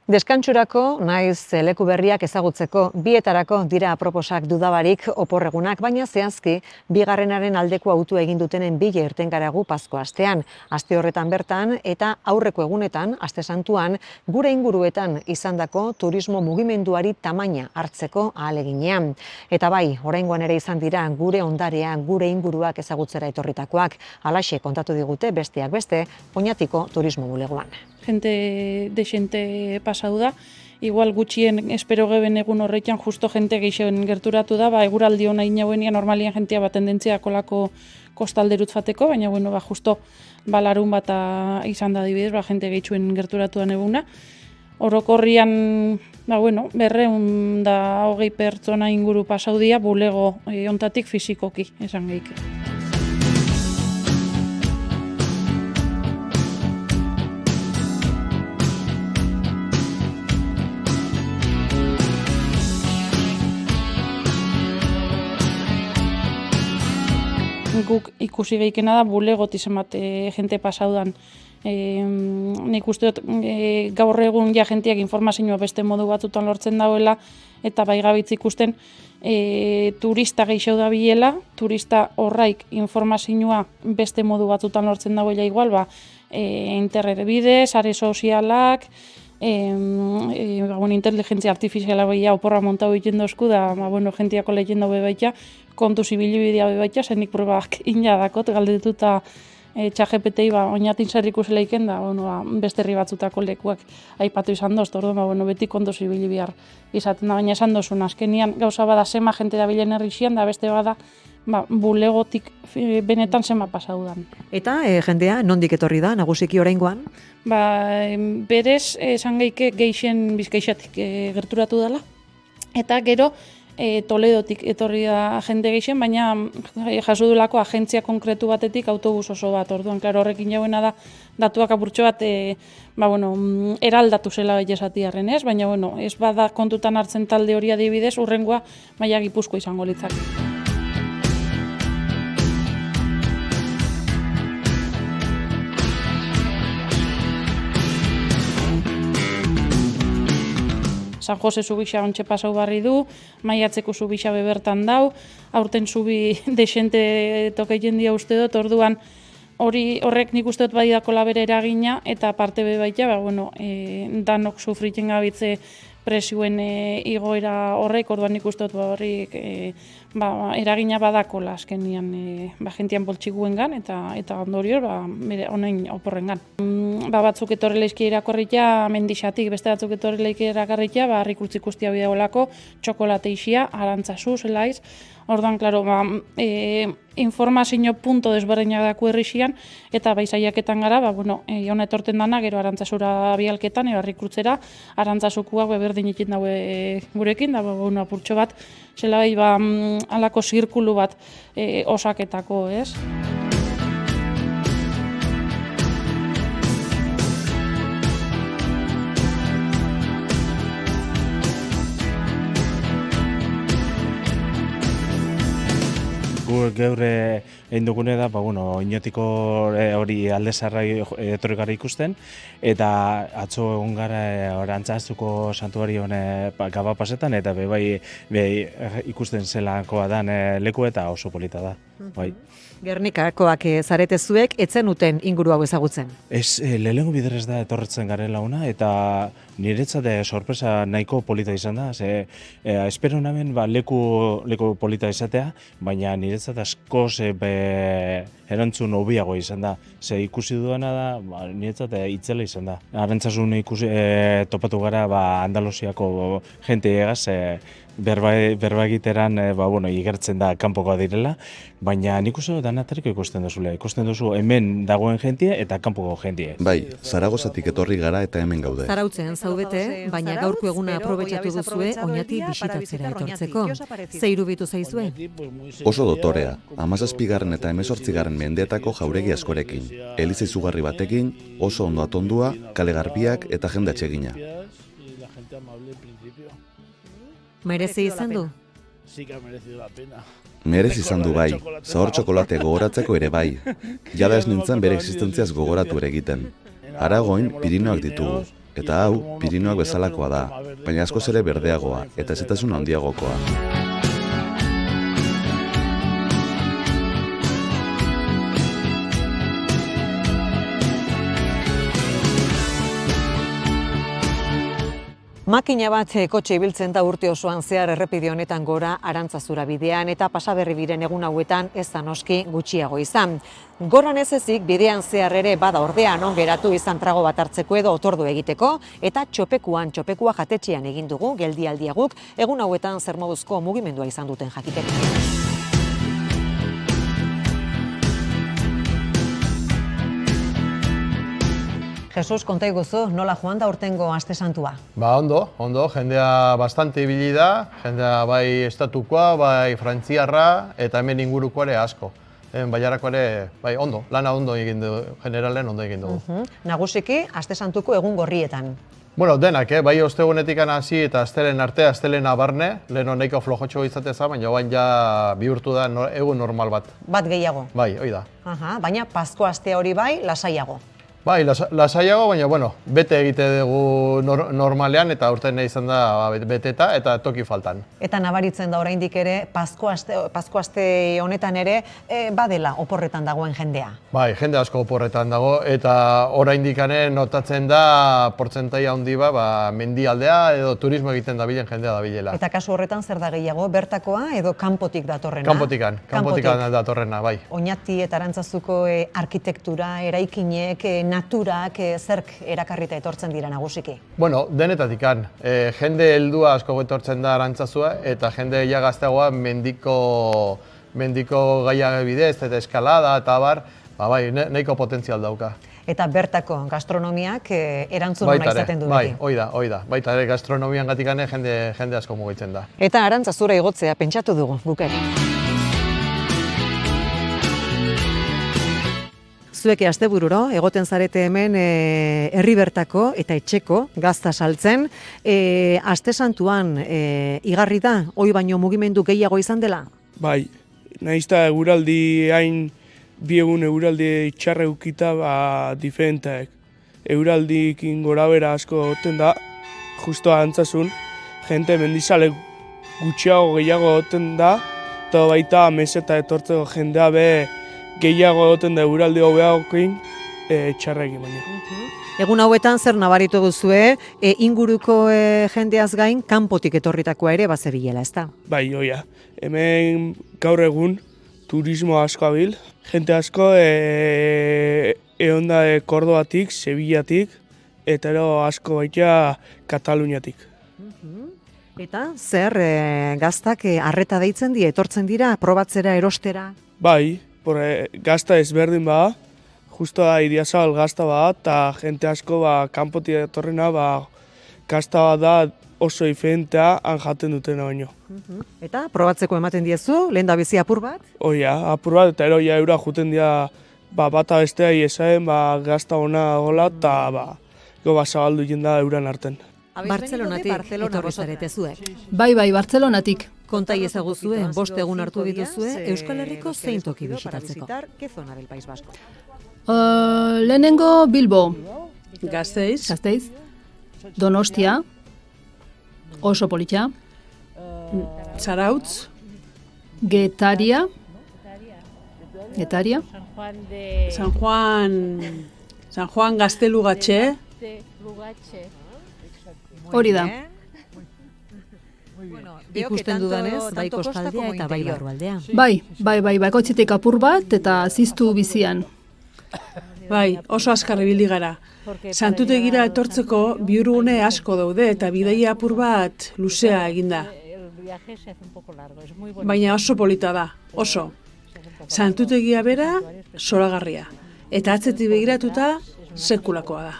Deskantsurako, naiz leku berriak ezagutzeko, bietarako dira aproposak dudabarik oporregunak, baina zehazki, bigarrenaren aldeko autu egin dutenen bile irtengaragu Pasko astean. Aste horretan bertan eta aurreko egunetan, aste santuan, gure inguruetan izandako turismo mugimenduari tamaina hartzeko ahaleginean. Eta bai, oraingoan ere izan dira gure ondarea, gure inguruak ezagutzera etorritakoak, halaxe kontatu digute besteak beste, Oñatiko turismo bulegoan. Jente desente pasau da, igual gutxien espero geben egun horretan justo jente geixen gerturatu da, eguraldi hona inauenian normalian jentea tendentzia kolako kostalderut fateko, baina justo larun bata izan da adibidez, jente gehitxuen gerturatu da eguna. Orokorrian, 220 pertsona inguru pasau dia, bulego ontatik fisikoki, esan gehike. Guk ikusi gehiekena da, bulegotiz emate jente pasaudan. Nik uste dut gaur egun ja jenteak informazioa beste modu batzutan lortzen dauela, eta baigabitz ikusten turista gehiago da bilela, turista horraik informazioa beste modu batzutan lortzen dauela igual, internet bidez, are sozialak, inteligentzia artifiziala behia oporra montau egiten dozku, da jentiako lehien daue baita, kontu zibilibidea baita, zenik probak inadakot, galdetuta ChatGPT oinatin zer ikusela iken da, beste herri batzutako lekuak aipatu izan dozt, orduan beti kontu zibilibidea izaten da, baina esan dozun, azkenian gauza bada zema jente da bilen herrixian, da beste bada bulegotik benetan zema pasaudan. Eta jendea nondik etorri da, nagusiki oraingoan? Berez, esan geike geixen Bizkaixatik gerturatu dela, eta gero Toledotik etorri da jende geixen, baina jaso dulako agentzia konkretu batetik autobus oso bat, orduan, horrekin jauena da datuak apurtxo bat, eraldatu zela esatiarren ez, baina ez bada kontutan hartzen talde hori adibidez, urrengoa maila Gipuzkoa izango litzak. San Jose zubixa ontxe pasau barri du, maiatzeko zubixa bebertan dau, aurten zubi desente tokeien dia uste dut, orduan horrek nik uste dut bai dako labere eragina, eta parte bebaita, danok sufriten gabitze presioen igoera horrek, orduan nik uste dut horrek eragina badakola azkenian jentian poltsiguengan eta ondorio honein oporrengan. Batzuk etorri leizki irakorritea mendixatik, beste batzuk etorri leizki irakorritea, harrikurtzik ustia bideolako, txokolate isia, arantzazu, zelaiz. Orduan, informazio punto desberdinak dako herrixian, eta saiaketan gara, jona etorten dana, gero arantzazura bialketan, harrikurtzera, arantzazukuak beberdin ikin daue gurekin, da apurtxo bat, zela alako zirkulu bat osaketako, ez? Geure egin dugune da, Oñatiko hori alde zarra etorri gara ikusten, eta atzo egon gara Arantzazuko santuari hone gaba pasetan, eta ikusten zelakoa dan leku eta oso polita da. Gernikakoak zarete zuek, etzen uten inguru hau ezagutzen? Ez, lehenengo biderez da etorretzen garela una, eta niretzat sorpresa nahiko polita izan da. Espero namen leku polita izatea, baina niretzat askoz erantzun hobiago izan da. Ikusi duena da, niretzat itzela izan da. Arantzazun topatu gara Andaluziako jente egaz, berba egiteran igertzen da kanpokoa direla, baina nik uste danatariko ikusten duzule. Ikusten duzu hemen dagoen jentie eta kanpoko jentie. Bai, Zaragozatik etorri gara eta hemen gaude. Zarautzen zaudete, baina gaurko eguna aprobetxatu duzue Oñati bisitatzera etortzeko. Ze iruditu zaizue? Oso dotorea, 17. eta 18. mendeetako jauregi askorekin. Eliza izugarri batekin, oso ondo atondua, kale garbiak eta jende atsegina. Merezi izan du? Merezi izan du bai, zahor txokolate gogoratzeko ere bai. Jada ez nintzen bere existentziaz gogoratu ere egiten. Aragoin, Pirinioak ditugu. Eta hau, Pirinioak bezalakoa da, baina askoz ere berdeagoa eta hezetasun handiagokoa. Makina bat kotxe ibiltzen da urte osoan zehar errepide honetan gora Arantzazura bidean eta Pasaberri biren egun hauetan ez da noski gutxiago izan. Goran ez ezik bidean zehar ere bada ordea non geratu izan trago bat hartzeko edo otordu egiteko eta txopekua jatetxean egin dugu geldialdia guk egun hauetan zer moduzko mugimendua izan duten jakiteko. Jesus, konta iguzu, nola joan da urtengo Aste Santua? Ondo, jendea bastante ibili da, jendea bai estatukoa, bai frantziarra eta hemen inguruko ere asko. Baiarako ere, bai, ondo, lana ondo egin du, generalen ondo egin dugu. Nagusiki, Aste Santuko egun gorrietan. Bueno, denak, bai ostegunetik hasi eta astelen arte, astelena barne, lehen nahiko flojotxo izateza, baina bain ja bihurtu da egun normal bat. Bat gehiago? Bai, hoi da. Baina Pasko astea hori bai, lasaiago. Bai, lasaiago, baina, bueno, bete egite dugu normalean eta urten izan da beteta eta toki faltan. Eta nabaritzen da oraindik ere, Pasko aste honetan ere, badela oporretan dagoen jendea. Bai, jende asko oporretan dago eta oraindik notatzen da portzentaia handi mendialdea edo turismo egiten dabilen jendea dabilela. Eta kasu horretan zer da gehiago, bertakoa edo kanpotik datorrena? Kanpotikan datorrena, bai. Oñati eta Arantzazuko arkitektura, eraikinek, naturak zerk erakarrita etortzen dira nagusiki? Bueno, denetatikan. Jende heldua asko etortzen da Arantzazua eta jende ja gazteagoa mendiko gaia bidez eta eskalada eta bar, bai, nahiko potentzial dauka. Eta bertako gastronomiak erantzun ona izaten du beti. Bai, hoi da. Baita ere gastronomian gatikane jende asko mugitzen da. Eta Arantzazura igotzea pentsatu dugu guk ere. Zuek astebururo egoten zarete hemen herri bertako eta etxeko gazta saltzen. Aste Santuan igarri da, hoi baino mugimendu gehiago izan dela? Bai, nahizta eguraldi hain bi egun eguraldi txarra eukita diferenteak. Eguraldikin gorabera asko goten da, justo Arantzasun, jente mendizale gutxiago gehiago goten da, eta baita meseta etortzeko jendea gehiago egoten da eguraldi hobeagokin txarrekin baina. Egun hauetan zer nabaritu duzue, inguruko jendeaz gain, kanpotik etorritakoa ere bazebilela, ezta? Bai, oia. Hemen gaur egun turismo asko abil. Jente asko egon da Kordobatik, Sevillatik, eta asko baita Kataluniatik. Eta zer gaztak arreta deitzen die, etortzen dira, probatzera, erostera? Bai, gazta ezberdin bada, justo Idiazabal gazta bada, eta jente asko kanpotik etorrena gazta bada oso diferentea han jaten dutena baino. Eta probatzeko ematen diezu, lehen da bizi apur bat? Oia, apur bat, eta eura juten dira bata bestea iesaen gazta ona gola, eta zabaldu jenda euran arten. Bartzelonatik etorri zarete zuek. Bai, Bartzelonatik. Konta iezaguzue, 5 egun hartu dituzue, Euskal Herriko zein toki bisitatzeko? ¿Qué zona del País Vasco? Lehenengo Bilbo. Gasteiz. Donostia. Oso polita. Zarautz. Getaria. San Juan Gaztelugatxe. Hori da. Ikusten dudanez, bai kostaldea eta bai barrualdea. Bai, bakoitzetik apur bat eta ziztu bizian. Bai, oso azkar ibili gara. Santutegira etortzeko bihurgune asko daude eta bidaia apur bat luzea eginda. Baina oso polita da, oso. Santutegia bera, zoragarria. Eta atzetik begiratuta, sekulakoa da.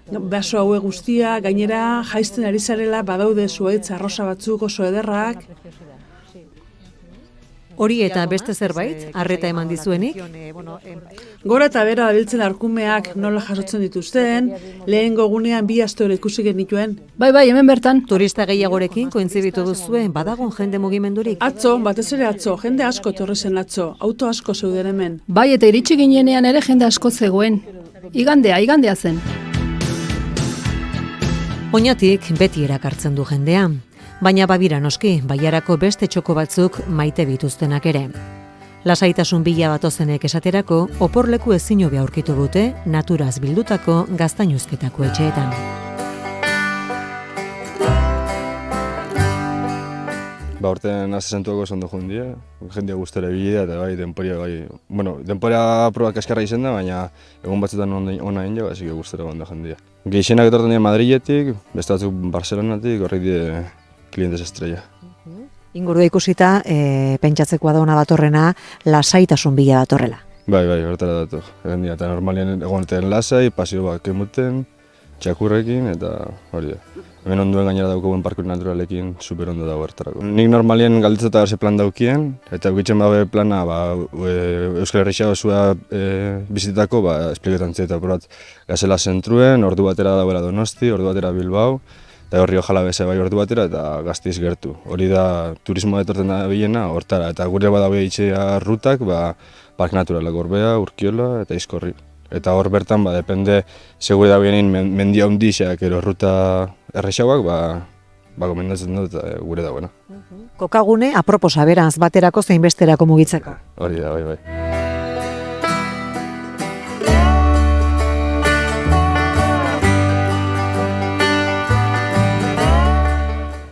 Baso haue guztia, gainera jaisten ari zarela badaude zuhaitz arrosa batzuk oso ederrak. Hori eta beste zerbait, arreta eman dizuenik? Gora eta bera dabiltzen arkumeak nola jasotzen dituzten, lehengo gunean 2 aste ikusi genituen. Bai, hemen bertan. Turista gehiagorekin kointzibitu duzue, badagon jende mugimendurik? Atzo, batez ere atzo, jende asko etorri zen atzo, auto asko zeuden hemen. Bai, eta iritsi ginenean ere jende asko zegoen. Igandea zen. Oñatik beti erakartzen du jendea, baina badira noski, Baiarako beste txoko batzuk maite bituztenak ere. Lasaitasun bila batozenek esaterako, oporleku ezin hobe aurkitu dute naturaz bildutako gaztainuzketako etxeetan. Horten asesentuako esan du jundia, jendia guztore bilida eta bai, denpora probak kaskarra izan da, baina egun batzutan ona egin jo, así que guztore gonda jendia. Gehienak etorten dira Madriletik, beste batzuk Barcelonatik, horrek die klientes estrella. Ingurua ikusita, pentsatzekoa da ona datorrena, lasaitasun bila datorrela. Bai, hortara dator. Jendia, eta normalien egonetan lasai, pasio bat kemuten, txakurrekin eta hori da. Hemen onduen gainera daukagun parku naturalekin super ondo dago bertarako. Nik normalien galditzeta berze plan daukien, eta eukitzen babe plana Euskal Herria osua bizitako espliketan eta probat Gazela zentruen, ordu batera dagoela Donosti, ordu batera Bilbao, eta horri ojala beze bai ordu batera eta Gasteiz gertu. Hori da turismoa etorten da bilena hortara, eta gure badabe itxea rutak, park naturalak Gorbea, Urkiola eta Izkorri. Eta hor bertan, depende, segure da bienin mendia hundixak ero ruta errexauak, gomendatzen dut gure dagoena. Kokagune aproposa beraz, baterako zein besterako mugitzeko. Hori da, bai.